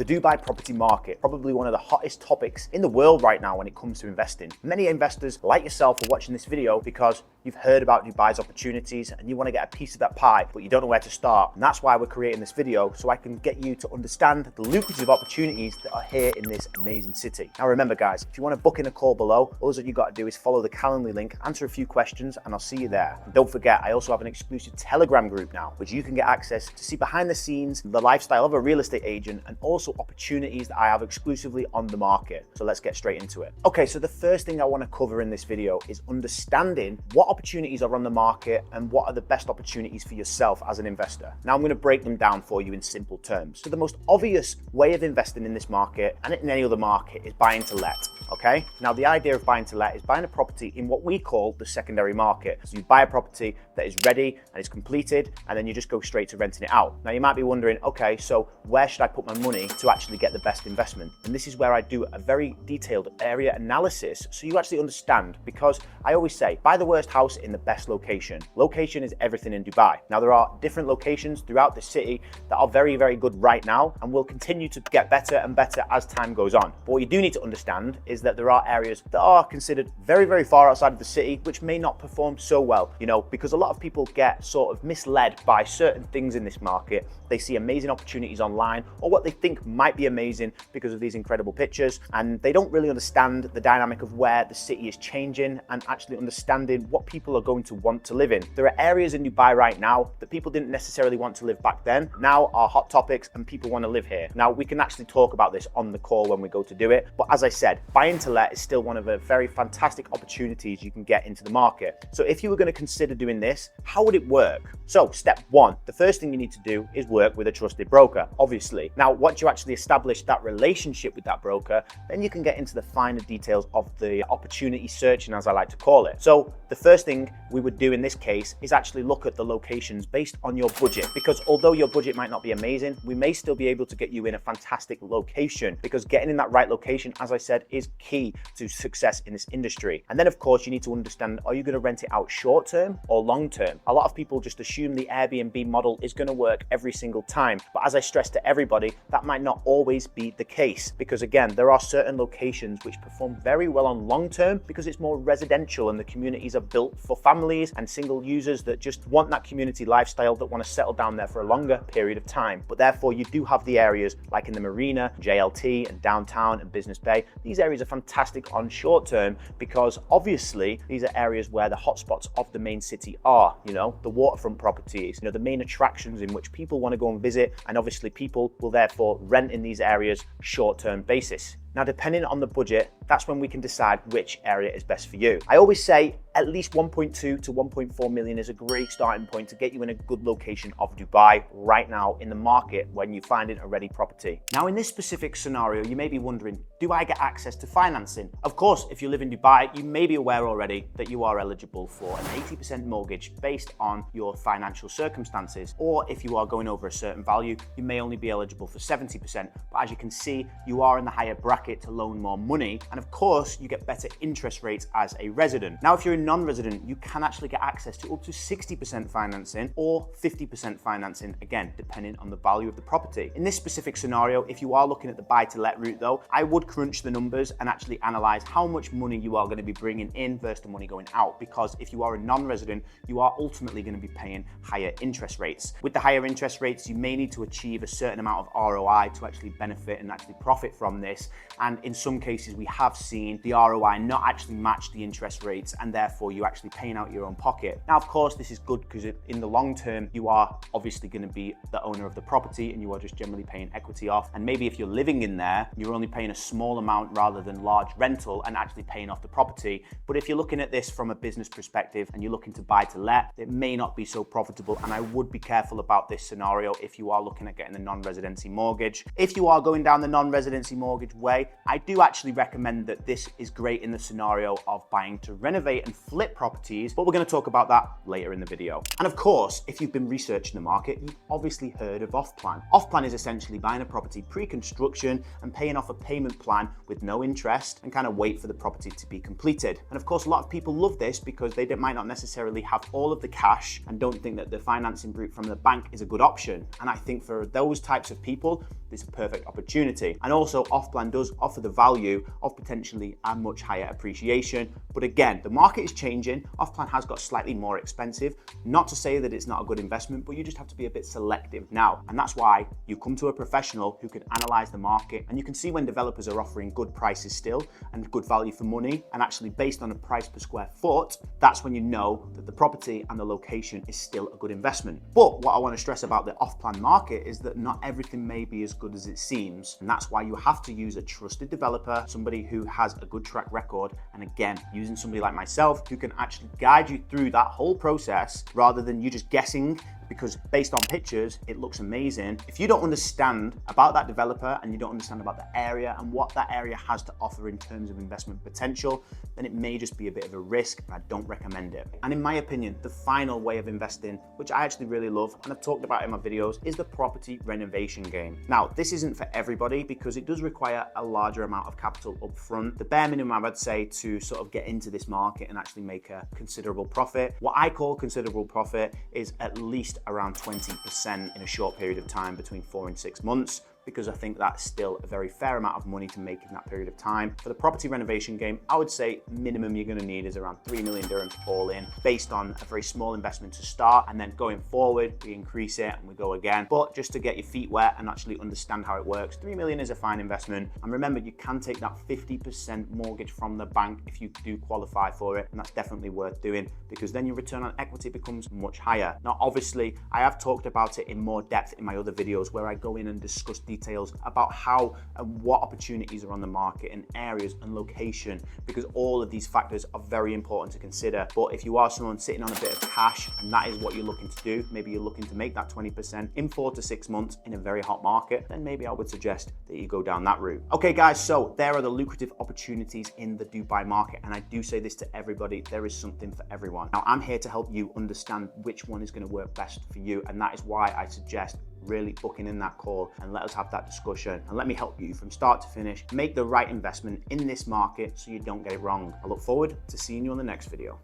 The Dubai property market, probably one of the hottest topics in the world right now when it comes to investing. Many investors like yourself are watching this video because you've heard about Dubai's opportunities and you want to get a piece of that pie, but you don't know where to start. And that's why we're creating this video, so I can get you to understand the lucrative opportunities that are here in this amazing city. Now remember guys, if you want to book in a call below, all that you got to do is follow the Calendly link, answer a few questions, and I'll see you there. And don't forget, I also have an exclusive Telegram group now, which you can get access to see behind the scenes, the lifestyle of a real estate agent, and also opportunities that I have exclusively on the market. So let's get straight into it. Okay, so the first thing I want to cover in this video is understanding what opportunities are on the market and what are the best opportunities for yourself as an investor. Now I'm going to break them down for you in simple terms. So the most obvious way of investing in this market and in any other market is buying to let. Okay, now the idea of buying to let is buying a property in what we call the secondary market. So you buy a property that is ready and is completed, and then you just go straight to renting it out. Now you might be wondering, okay, so where should I put my money to actually get the best investment? And this is where I do a very detailed area analysis so you actually understand, because I always say, buy the worst house in the best location. Location is everything in Dubai. Now there are different locations throughout the city that are very, very good right now and will continue to get better and better as time goes on. But what you do need to understand is that there are areas that are considered very, very far outside of the city, which may not perform so well, you know, because a lot of people get sort of misled by certain things in this market. They see amazing opportunities online or what they think might be amazing because of these incredible pictures, and they don't really understand the dynamic of where the city is changing and actually understanding what people are going to want to live in. There are areas in Dubai right now that people didn't necessarily want to live back then, now are hot topics and people want to live here. Now we can actually talk about this on the call when we go to do it, but as I said, buying to let is still one of the very fantastic opportunities you can get into the market. So if you were going to consider doing this, how would it work? So step one, the first thing you need to do is work with a trusted broker, obviously. Now, once you actually establish that relationship with that broker, then you can get into the finer details of the opportunity searching, as I like to call it. So the first thing we would do in this case is actually look at the locations based on your budget, because although your budget might not be amazing, we may still be able to get you in a fantastic location, because getting in that right location, as I said, is key to success in this industry. And then of course you need to understand, are you going to rent it out short term or long term? A lot of people just assume the Airbnb model is going to work every single time, but as I stress to everybody, that might not always be the case, because again, there are certain locations which perform very well on long term because it's more residential and the communities are built for families and single users that just want that community lifestyle, that want to settle down there for a longer period of time. But therefore you do have the areas like in the Marina, JLT and downtown and Business Bay. These areas are fantastic on short term because obviously these are areas where the hotspots of the main city are, you know, the waterfront properties, you know, the main attractions in which people want to go and visit, and obviously people will therefore rent in these areas short-term basis. Now, depending on the budget, that's when we can decide which area is best for you. I always say at least 1.2 to 1.4 million is a great starting point to get you in a good location of Dubai right now in the market when you find a ready property. Now, in this specific scenario, you may be wondering, do I get access to financing? Of course, if you live in Dubai, you may be aware already that you are eligible for an 80% mortgage based on your financial circumstances. Or if you are going over a certain value, you may only be eligible for 70%. But as you can see, you are in the higher bracket to loan more money, and of course you get better interest rates as a resident. Now if you're a non-resident, you can actually get access to up to 60% financing or 50% financing, again depending on the value of the property. In this specific scenario, if you are looking at the buy to let route though, I would crunch the numbers and actually analyze how much money you are going to be bringing in versus the money going out, because if you are a non-resident, you are ultimately going to be paying higher interest rates. With the higher interest rates, you may need to achieve a certain amount of ROI to actually benefit and actually profit from this. And in some cases, we have seen the ROI not actually match the interest rates, and therefore you're actually paying out your own pocket. Now, of course, this is good because in the long term, you are obviously going to be the owner of the property and you are just generally paying equity off. And maybe if you're living in there, you're only paying a small amount rather than large rental and actually paying off the property. But if you're looking at this from a business perspective and you're looking to buy to let, it may not be so profitable. And I would be careful about this scenario if you are looking at getting the non-residency mortgage. If you are going down the non-residency mortgage way, way, I do actually recommend that this is great in the scenario of buying to renovate and flip properties, but we're going to talk about that later in the video. And of course, if you've been researching the market, you've obviously heard of Offplan. Offplan is essentially buying a property pre-construction and paying off a payment plan with no interest and kind of wait for the property to be completed. And of course, a lot of people love this because they might not necessarily have all of the cash and don't think that the financing route from the bank is a good option. And I think for those types of people, this is a perfect opportunity. And also, Offplan does offer the value of potentially a much higher appreciation. But again, the market is changing. Offplan has got slightly more expensive. Not to say that it's not a good investment, but you just have to be a bit selective now. And that's why you come to a professional who can analyze the market, and you can see when developers are offering good prices still and good value for money, and actually based on a price per square foot, that's when you know that the property and the location is still a good investment. But what I want to stress about the off-plan market is that not everything may be as good as it seems, and that's why you have to use a trusted developer, somebody who has a good track record, and again, using somebody like myself who can actually guide you through that whole process rather than you just guessing, because based on pictures, it looks amazing. If you don't understand about that developer and you don't understand about the area and what that area has to offer in terms of investment potential, then it may just be a bit of a risk, and I don't recommend it. And in my opinion, the final way of investing, which I actually really love, and I've talked about in my videos, is the property renovation game. Now, this isn't for everybody because it does require a larger amount of capital up front. The bare minimum I would say to sort of get into this market and actually make a considerable profit, what I call considerable profit, is at least around 20% in a short period of time, between 4 and 6 months, because I think that's still a very fair amount of money to make in that period of time. For the property renovation game, I would say minimum you're gonna need is around 3 million dirhams all in, based on a very small investment to start, and then going forward, we increase it and we go again. But just to get your feet wet and actually understand how it works, 3 million is a fine investment. And remember, you can take that 50% mortgage from the bank if you do qualify for it, and that's definitely worth doing, because then your return on equity becomes much higher. Now, obviously, I have talked about it in more depth in my other videos where I go in and discuss details about how and what opportunities are on the market and areas and location, because all of these factors are very important to consider. But if you are someone sitting on a bit of cash and that is what you're looking to do, maybe you're looking to make that 20% in 4 to 6 months in a very hot market, then maybe I would suggest that you go down that route. Okay guys, so there are the lucrative opportunities in the Dubai market, and I do say this to everybody, there is something for everyone. Now, I'm here to help you understand which one is going to work best for you, and that is why I suggest really booking in that call and let us have that discussion, and let me help you from start to finish make the right investment in this market so you don't get it wrong. I look forward to seeing you on the next video.